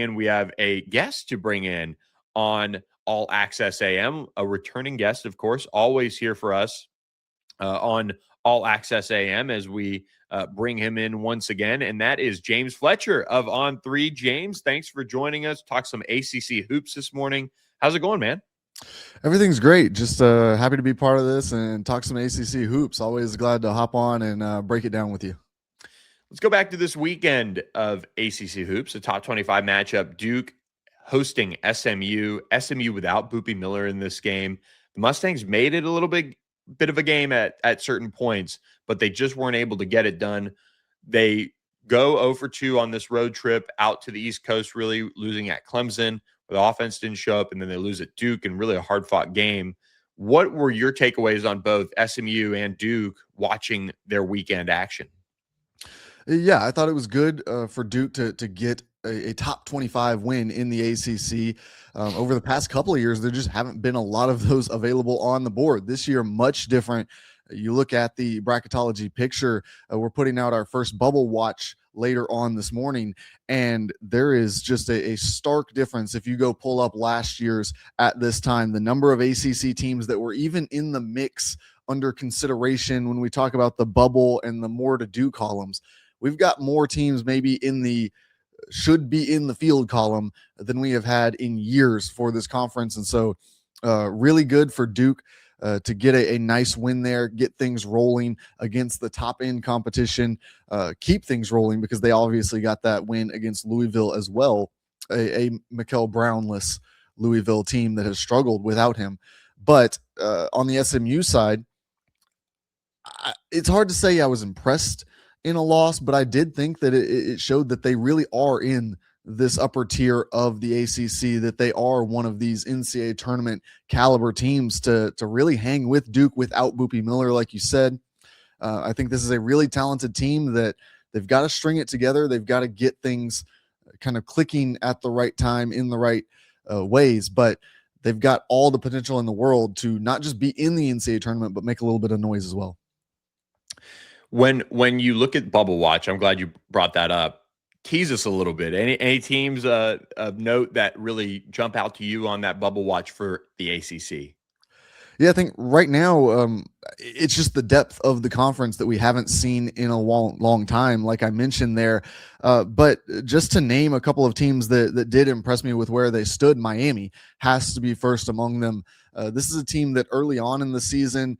And we have a guest to bring in on All Access AM, a returning guest, of course, always here for us on All Access AM as we bring him in once again. And that is James Fletcher of On3. James, thanks for joining us. Talk some ACC hoops this morning. How's it going, man? Everything's great. Just happy to be part of this and talk some ACC hoops. Always glad to hop on and break it down with you. Let's go back to this weekend of ACC hoops, a top 25 matchup. Duke hosting SMU. SMU without Boopy Miller in this game. The Mustangs made it a little bit of a game at certain points, but they just weren't able to get it done. They go 0 for 2 on this road trip out to the East Coast, really losing at Clemson. The offense didn't show up, and then they lose at Duke in really a hard-fought game. What were your takeaways on both SMU and Duke watching their weekend action? Yeah, I thought it was good for Duke to get a top 25 win in the ACC. Over the past couple of years, there just haven't been a lot of those available on the board. This year, much different. You look at the bracketology picture, we're putting out our first bubble watch later on this morning, and there is just a stark difference. If you go pull up last year's at this time, the number of ACC teams that were even in the mix under consideration when we talk about the bubble and the more to do columns, we've got more teams maybe in the should be in the field column than we have had in years for this conference. And so really good for Duke to get a nice win there, get things rolling against the top end competition, keep things rolling because they obviously got that win against Louisville as well, a Mikel Brownless Louisville team that has struggled without him. But on the SMU side, it's hard to say I was impressed in a loss, but I did think that it showed that they really are in this upper tier of the ACC, that they are one of these NCAA tournament caliber teams to really hang with Duke without Boopy Miller, like you said. I think this is a really talented team that they've got to string it together. They've got to get things kind of clicking at the right time in the right ways, but they've got all the potential in the world to not just be in the NCAA tournament, but make a little bit of noise as well. When you look at Bubble Watch, I'm glad you brought that up. Tease us a little bit. Any teams of note that really jump out to you on that Bubble Watch for the ACC? Yeah, I think right now it's just the depth of the conference that we haven't seen in a long time, like I mentioned there. But just to name a couple of teams that did impress me with where they stood, Miami has to be first among them. This is a team that early on in the season,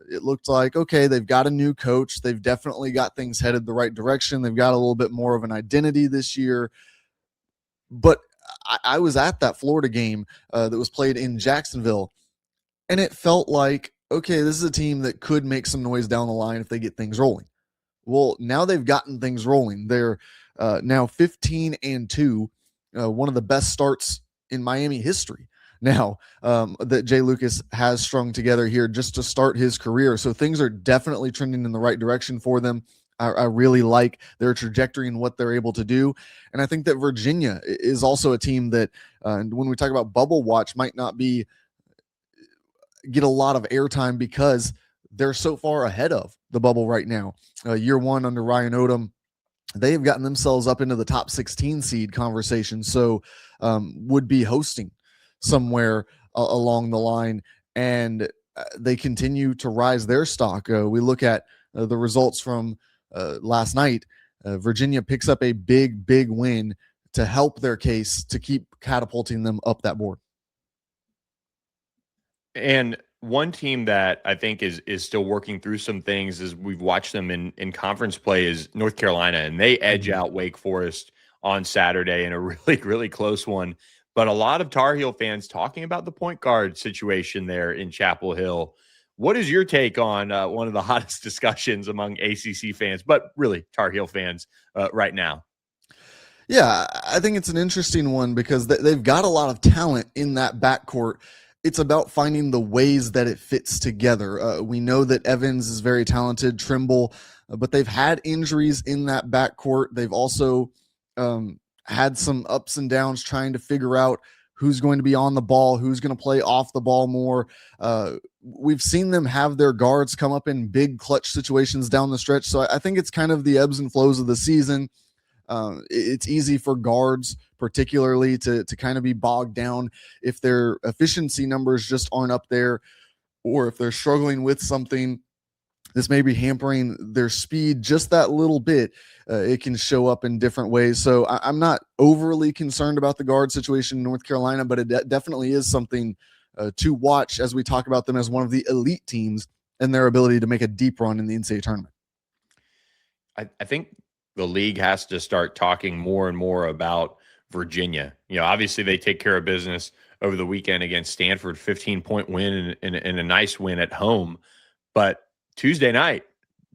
it looked like, okay, they've got a new coach. They've definitely got things headed the right direction. They've got a little bit more of an identity this year. But I was at that Florida game that was played in Jacksonville, and it felt like, okay, this is a team that could make some noise down the line if they get things rolling. Well, now they've gotten things rolling. They're now 15-2, one of the best starts in Miami history now that Jay Lucas has strung together here just to start his career. So things are definitely trending in the right direction for them. I really like their trajectory and what they're able to do. And I think that Virginia is also a team that when we talk about Bubble Watch might not get a lot of airtime because they're so far ahead of the bubble right now. Year one under Ryan Odom, they have gotten themselves up into the top 16 seed conversation. So would be hosting somewhere along the line, and they continue to rise their stock. We look at the results from last night. Virginia picks up a big win to help their case to keep catapulting them up that board. And one team that I think is still working through some things as we've watched them in conference play is North Carolina, and they edge out Wake Forest on Saturday in a really close one. But a lot of Tar Heel fans talking about the point guard situation there in Chapel Hill. What is your take on one of the hottest discussions among ACC fans, but really Tar Heel fans right now? Yeah, I think it's an interesting one because they've got a lot of talent in that backcourt. It's about finding the ways that it fits together. We know that Evans is very talented, Trimble, but they've had injuries in that backcourt. They've also had some ups and downs trying to figure out who's going to be on the ball, who's going to play off the ball more. We've seen them have their guards come up in big clutch situations down the stretch. So I think it's kind of the ebbs and flows of the season. It's easy for guards, particularly, to kind of be bogged down if their efficiency numbers just aren't up there, or if they're struggling with something this may be hampering their speed just that little bit. It can show up in different ways. So I'm not overly concerned about the guard situation in North Carolina, but it definitely is something to watch as we talk about them as one of the elite teams and their ability to make a deep run in the NCAA tournament. I think the league has to start talking more and more about Virginia. Obviously they take care of business over the weekend against Stanford, 15-point win and a nice win at home. But Tuesday night,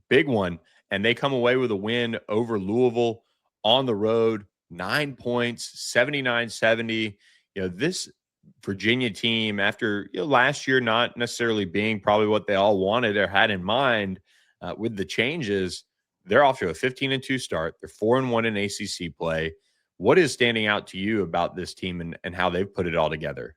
big one, and they come away with a win over Louisville on the road, 9 points, 79-70. This Virginia team, after last year not necessarily being probably what they all wanted or had in mind with the changes, they're off to a 15-2 start. They're 4-1 in ACC play. What is standing out to you about this team and how they've put it all together?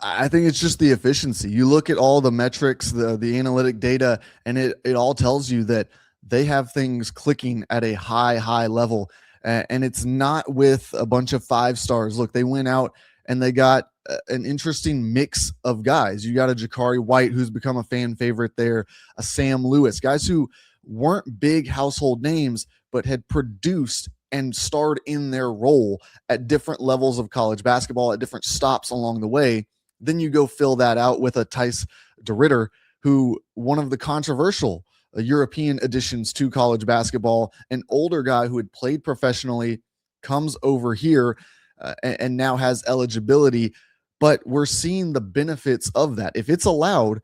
I think it's just the efficiency. You look at all the metrics, the analytic data, and it all tells you that they have things clicking at a high level. And it's not with a bunch of 5 stars. Look, they went out and they got an interesting mix of guys. You got a Jakari White, who's become a fan favorite there, a Sam Lewis, guys who weren't big household names, but had produced and starred in their role at different levels of college basketball at different stops along the way. Then you go fill that out with a Tice DeRitter, who one of the controversial European additions to college basketball, an older guy who had played professionally, comes over here and now has eligibility. But we're seeing the benefits of that. If it's allowed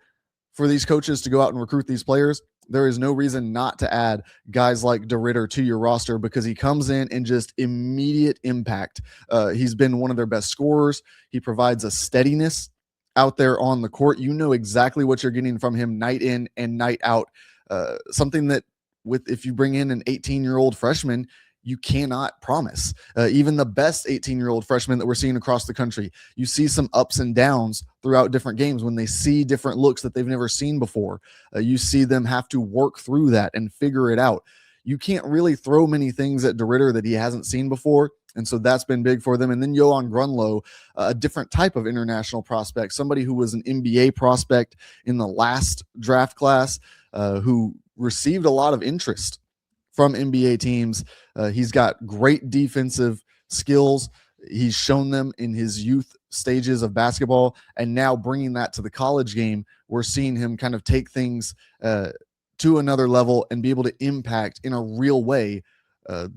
for these coaches to go out and recruit these players, there is no reason not to add guys like DeRitter to your roster, because he comes in and just immediate impact. He's been one of their best scorers. He provides a steadiness out there on the court. You know exactly what you're getting from him night in and night out. Something that if you bring in an 18-year-old freshman, you cannot promise. Even the best 18-year-old freshmen that we're seeing across the country, you see some ups and downs throughout different games when they see different looks that they've never seen before. You see them have to work through that and figure it out. You can't really throw many things at DeRitter that he hasn't seen before, and so that's been big for them. And then Johan Grunlow, a different type of international prospect, somebody who was an NBA prospect in the last draft class, who received a lot of interest from NBA teams. He's got great defensive skills. He's shown them in his youth stages of basketball, and now bringing that to the college game, we're seeing him kind of take things to another level and be able to impact in a real way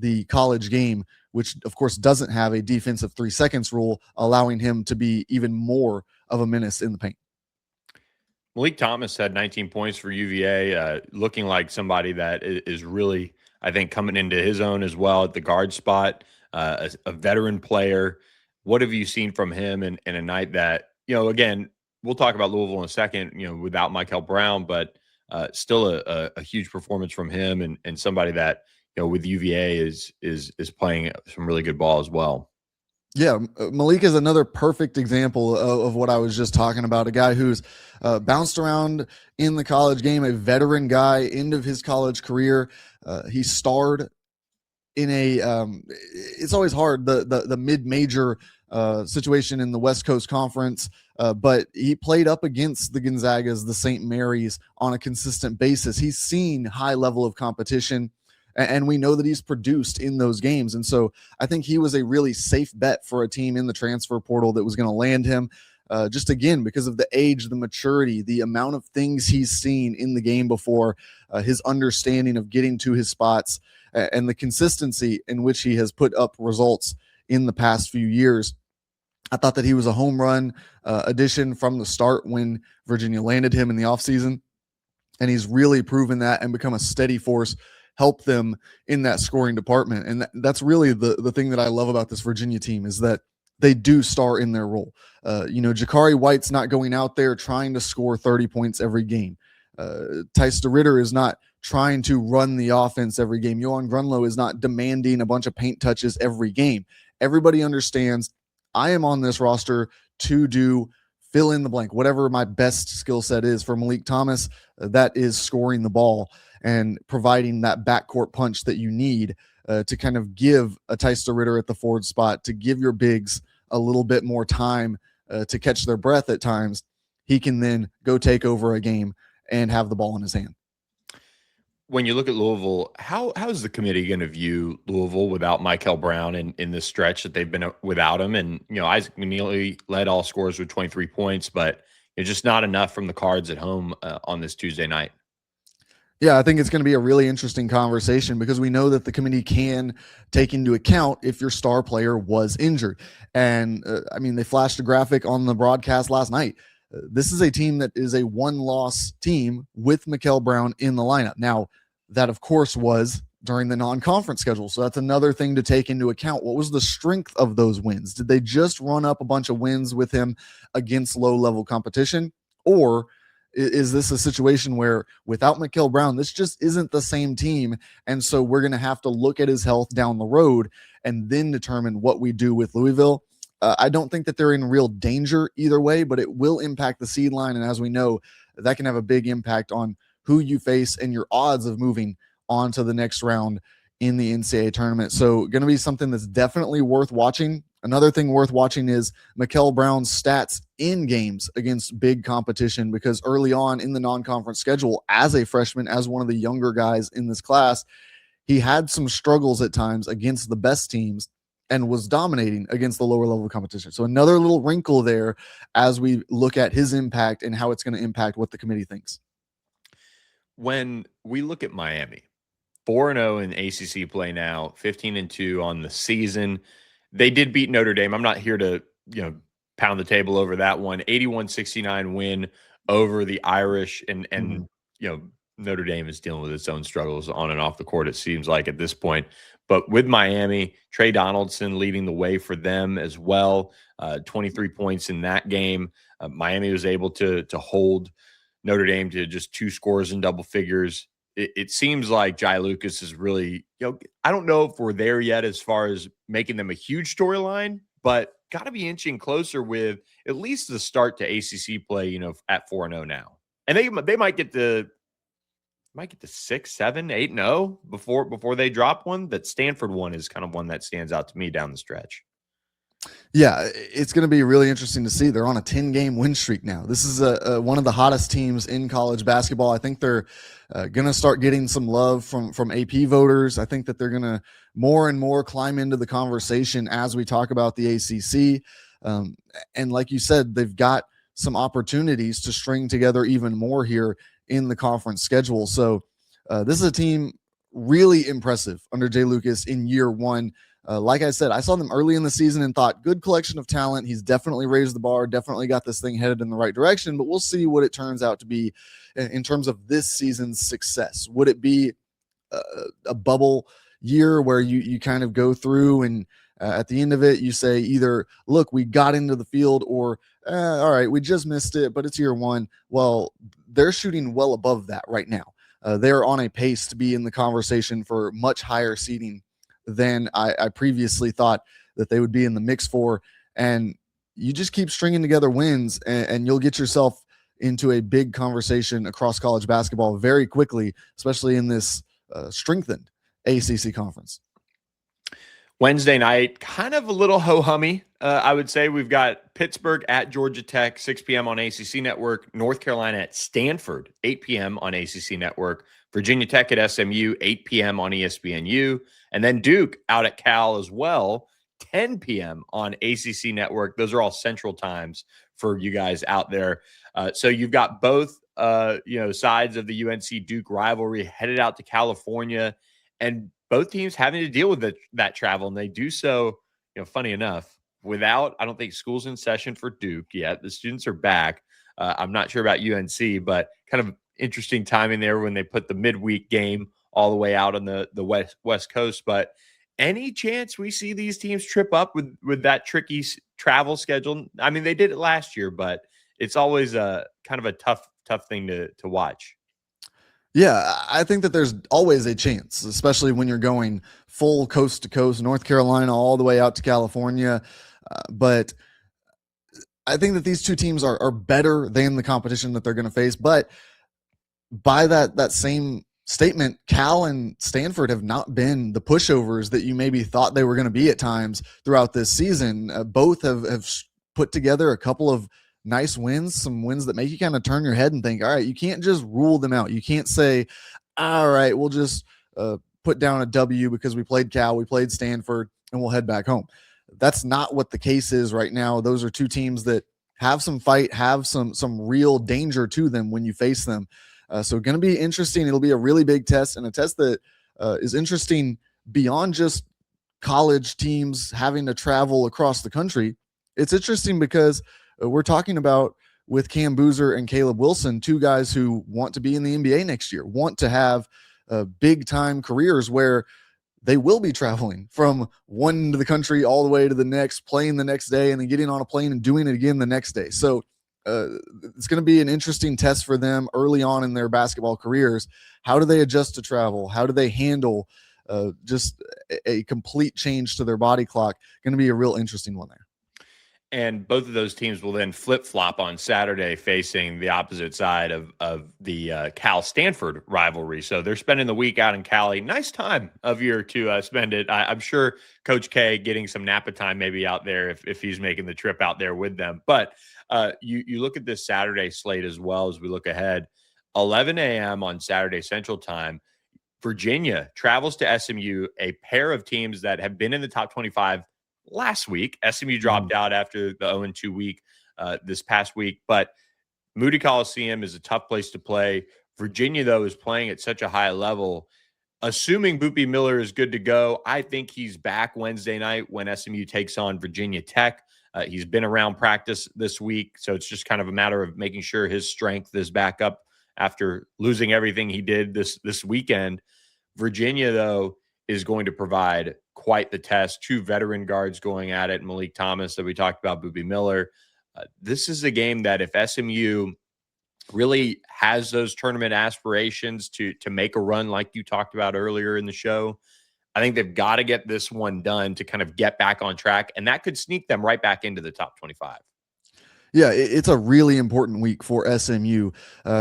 the college game, which of course doesn't have a defensive 3 seconds rule, allowing him to be even more of a menace in the paint. Malik Thomas had 19 points for UVA, looking like somebody that is really, I think, coming into his own as well at the guard spot, a veteran player. What have you seen from him in a night that, again, we'll talk about Louisville in a second, without Michael Brown, but still a huge performance from him and somebody that, with UVA is playing some really good ball as well. Yeah, Malik is another perfect example of what I was just talking about, a guy who's bounced around in the college game, a veteran guy, end of his college career. He starred in it's always hard, the mid-major situation in the West Coast Conference, but he played up against the Gonzagas, the St. Mary's on a consistent basis. He's seen high level of competition, and we know that he's produced in those games. And so I think he was a really safe bet for a team in the transfer portal that was going to land him, just again, because of the age, the maturity, the amount of things he's seen in the game before, his understanding of getting to his spots, and the consistency in which he has put up results in the past few years. I thought that he was a home run addition from the start when Virginia landed him in the offseason, and he's really proven that and become a steady force, help them in that scoring department. And that's really the thing that I love about this Virginia team, is that they do star in their role. Jakari White's not going out there trying to score 30 points every game. Tice DeRitter is not trying to run the offense every game. Johan Grunlow is not demanding a bunch of paint touches every game. Everybody understands I am on this roster to do fill in the blank, whatever my best skill set is. For Malik Thomas, that is scoring the ball and providing that backcourt punch that you need to kind of give a Tyster Ritter at the forward spot, to give your bigs a little bit more time to catch their breath at times, he can then go take over a game and have the ball in his hand. When you look at Louisville, how is the committee going to view Louisville without Michael Brown in this stretch that they've been without him? And, Isaac McNeely led all scorers with 23 points, but it's just not enough from the Cards at home on this Tuesday night. Yeah, I think it's going to be a really interesting conversation because we know that the committee can take into account if your star player was injured. And they flashed a graphic on the broadcast last night. This is a team that is a one-loss team with Mikel Brown in the lineup. Now, that, of course, was during the non-conference schedule. So that's another thing to take into account. What was the strength of those wins? Did they just run up a bunch of wins with him against low-level competition? Or is this a situation where without Mikel Brown, this just isn't the same team? And so we're going to have to look at his health down the road and then determine what we do with Louisville. I don't think that they're in real danger either way, but it will impact the seed line. And as we know, that can have a big impact on who you face and your odds of moving on to the next round in the NCAA tournament. So going to be something that's definitely worth watching. Another thing worth watching is Mikel Brown's stats in games against big competition, because early on in the non-conference schedule, as a freshman, as one of the younger guys in this class, he had some struggles at times against the best teams and was dominating against the lower level competition. So another little wrinkle there as we look at his impact and how it's going to impact what the committee thinks. When we look at Miami, 4-0 in ACC play now, 15-2 on the season. They did beat Notre Dame. I'm not here to, pound the table over that one. 81-69 win over the Irish. And Notre Dame is dealing with its own struggles on and off the court, it seems like at this point. But with Miami, Trey Donaldson leading the way for them as well. 23 points in that game. Miami was able to hold Notre Dame to just 2 scores in double figures. It seems like Jai Lucas is really, I don't know if we're there yet as far as making them a huge storyline, but got to be inching closer with at least the start to ACC play, at 4-0 now. And they might get to 6, 7, 8-0 before they drop one. That Stanford one is kind of one that stands out to me down the stretch. Yeah, it's going to be really interesting to see. They're on a 10-game win streak now. This is one of the hottest teams in college basketball. I think they're going to start getting some love from AP voters. I think that they're going to more and more climb into the conversation as we talk about the ACC. And like you said, they've got some opportunities to string together even more here in the conference schedule. So this is a team really impressive under Jay Lucas in year one. Like I said, I saw them early in the season and thought, good collection of talent. He's definitely raised the bar, definitely got this thing headed in the right direction, but we'll see what it turns out to be in terms of this season's success. Would it be a bubble year where you kind of go through and at the end of it, you say either, look, we got into the field, or all right, we just missed it, but it's year one. Well, they're shooting well above that right now. They're on a pace to be in the conversation for much higher seeding than I previously thought that they would be in the mix for. And you just keep stringing together wins and you'll get yourself into a big conversation across college basketball very quickly, especially in this strengthened ACC conference. Wednesday night, kind of a little ho-hummy, I would say. We've got Pittsburgh at Georgia Tech, 6 p.m. on ACC Network. North Carolina at Stanford, 8 p.m. on ACC Network. Virginia Tech at SMU, 8 p.m. on ESPNU. And then Duke out at Cal as well, 10 p.m. on ACC Network. Those are all central times for you guys out there. So you've got both sides of the UNC Duke rivalry headed out to California, and both teams having to deal with that travel. And they do so, funny enough, without, I don't think school's in session for Duke yet. The students are back. I'm not sure about UNC, but kind of interesting timing there when they put the midweek game all the way out on the West Coast. But any chance we see these teams trip up with that tricky travel schedule? I mean, they did it last year, but it's always a kind of a tough thing to watch. Yeah, I think that there's always a chance, especially when you're going full coast to coast, North Carolina, all the way out to California. But I think that these two teams are better than the competition that they're going to face. But by that same statement, Cal and Stanford have not been the pushovers that you maybe thought they were going to be at times throughout this season. Both have put together a couple of nice wins, some wins that make you kind of turn your head and think, all right, you can't just rule them out. You can't say, all right, we'll just put down a W because we played Cal, we played Stanford, and we'll head back home. That's not what the case is right now. Those are two teams that have some fight, have some real danger to them when you face them. So going to be interesting. It'll be a really big test, and a test that is interesting beyond just college teams having to travel across the country. It's interesting because we're talking about, with Cam Boozer and Caleb Wilson, two guys who want to be in the NBA next year, want to have big time careers where they will be traveling from one end of the country all the way to the next, playing the next day, and then getting on a plane and doing it again the next day. So it's going to be an interesting test for them early on in their basketball careers. How do they adjust to travel? How do they handle just a complete change to their body clock? Going to be a real interesting one there. And both of those teams will then flip-flop on Saturday, facing the opposite side of the Cal-Stanford rivalry. So they're spending the week out in Cali. Nice time of year to spend it. I'm sure Coach K getting some Napa time maybe out there if he's making the trip out there with them. But you look at this Saturday slate as well as we look ahead. 11 a.m. on Saturday Central Time, Virginia travels to SMU, a pair of teams that have been in the top 25 last week. SMU dropped out after the 0-2 week this past week, but Moody Coliseum is a tough place to play. Virginia, though, is playing at such a high level. Assuming Boopy Miller is good to go, I think he's back Wednesday night when SMU takes on Virginia Tech. He's been around practice this week, so it's just kind of a matter of making sure his strength is back up after losing everything he did this weekend. Virginia, though, is going to provide quite the test. Two veteran guards going at it, Malik Thomas that we talked about, Boopy Miller. This is a game that if SMU really has those tournament aspirations to make a run like you talked about earlier in the show, I think they've got to get this one done to kind of get back on track, and that could sneak them right back into the top 25. Yeah, it's a really important week for SMU.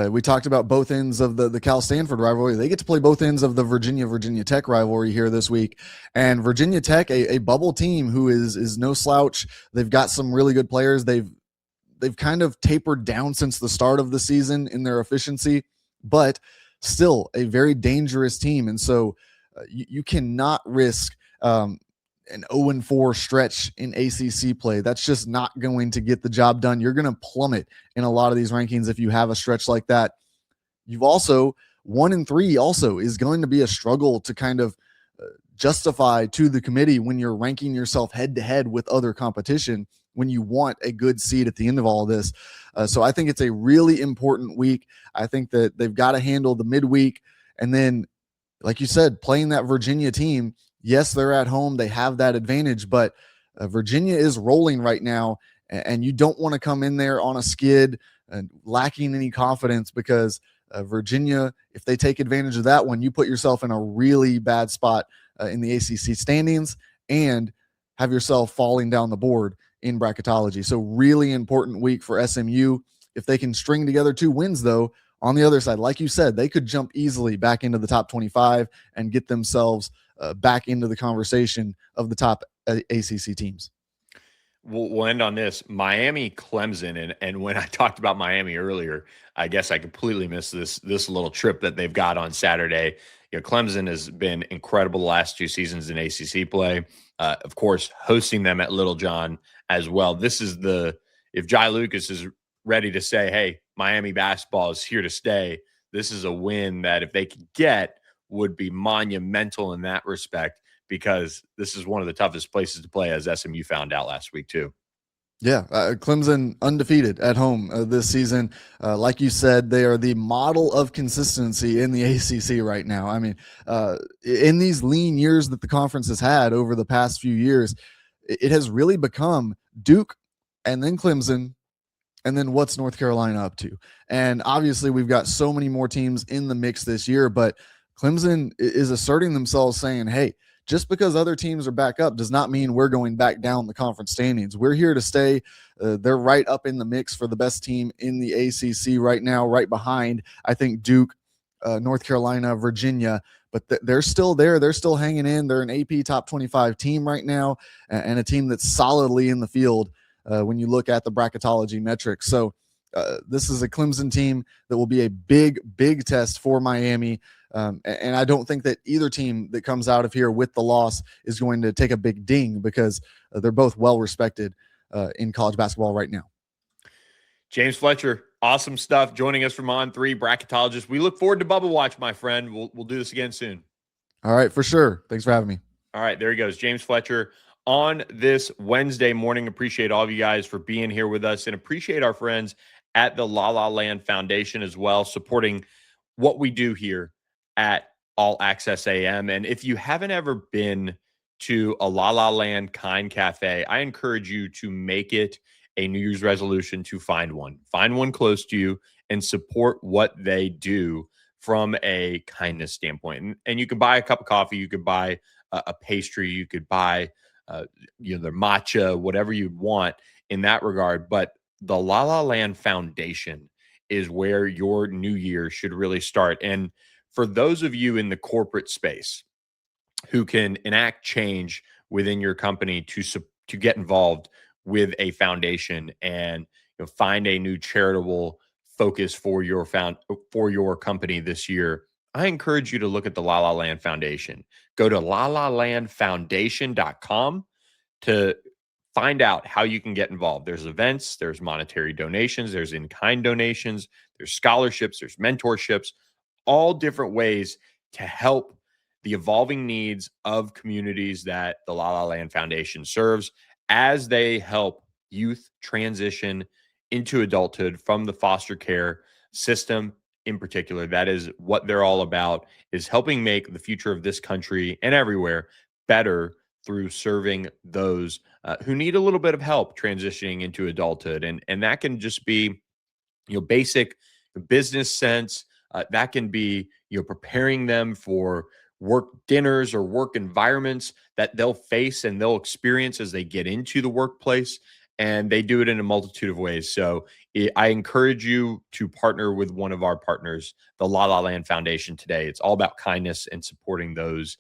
We talked about both ends of the Cal-Stanford rivalry. They get to play both ends of the Virginia Tech rivalry here this week. And Virginia Tech, a bubble team who is no slouch. They've got some really good players. They've kind of tapered down since the start of the season in their efficiency, but still a very dangerous team. And so you cannot risk an 0-4 stretch in ACC play. That's just not going to get the job done. You're going to plummet in a lot of these rankings if you have a stretch like that. You've also 1-3 also is going to be a struggle to kind of justify to the committee when you're ranking yourself head to head with other competition, when you want a good seed at the end of all of this. So I think it's a really important week. I think that they've got to handle the midweek. And then, like you said, playing that Virginia team, yes, they're at home. They have that advantage, but Virginia is rolling right now, and you don't want to come in there on a skid and lacking any confidence, because Virginia, if they take advantage of that one, you put yourself in a really bad spot in the ACC standings and have yourself falling down the board in bracketology. So really important week for SMU. If they can string together 2 wins, though, on the other side, like you said, they could jump easily back into the top 25 and get themselves back into the conversation of the top ACC teams. We'll end on this. Miami, Clemson, and when I talked about Miami earlier, I guess I completely missed this little trip that they've got on Saturday. You know, Clemson has been incredible the last 2 seasons in ACC play. Of course, hosting them at Little John as well. This is if Jai Lucas is ready to say, hey, Miami basketball is here to stay, this is a win that if they could get would be monumental in that respect, because this is one of the toughest places to play, as SMU found out last week too. Yeah, Clemson undefeated at home this season. Like you said, they are the model of consistency in the ACC right now. I mean, in these lean years that the conference has had over the past few years, it has really become Duke and then Clemson, and then what's North Carolina up to? And obviously we've got so many more teams in the mix this year, but Clemson is asserting themselves, saying, hey, just because other teams are back up does not mean we're going back down the conference standings. We're here to stay. They're right up in the mix for the best team in the ACC right now, right behind, I think, Duke, North Carolina, Virginia, but they're still there. They're still hanging in. They're an AP top 25 team right now, and a team that's solidly in the field when you look at the bracketology metrics. So this is a Clemson team that will be a big, big test for Miami. And I don't think that either team that comes out of here with the loss is going to take a big ding, because they're both well respected in college basketball right now. James Fletcher, awesome stuff, joining us from On3 bracketologist. We look forward to Bubble Watch, my friend. We'll do this again soon. All right, for sure. Thanks for having me. All right, there he goes, James Fletcher, on this Wednesday morning. Appreciate all of you guys for being here with us, and appreciate our friends at the La La Land Foundation as well, supporting what we do here at All Access AM. And if you haven't ever been to a La La Land Kind Cafe, I encourage you to make it a New Year's resolution to find one. Find one close to you and support what they do from a kindness standpoint. And you can buy a cup of coffee, you could buy a pastry, you could buy their matcha, whatever you want in that regard. But the La La Land Foundation is where your new year should really start. And for those of you in the corporate space who can enact change within your company to get involved with a foundation and find a new charitable focus for your company this year, I encourage you to look at the La La Land Foundation. Go to lalalandfoundation.com to find out how you can get involved. There's events, there's monetary donations, there's in-kind donations, there's scholarships, there's mentorships, all different ways to help the evolving needs of communities that the La La Land Foundation serves as they help youth transition into adulthood from the foster care system in particular. That is what they're all about, is helping make the future of this country and everywhere better through serving those who need a little bit of help transitioning into adulthood. And that can just be, basic business sense. That can be, preparing them for work dinners or work environments that they'll face and they'll experience as they get into the workplace. And they do it in a multitude of ways. So I encourage you to partner with one of our partners, the La La Land Foundation, today. It's all about kindness and supporting those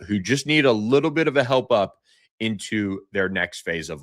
who just need a little bit of a help up into their next phase of life.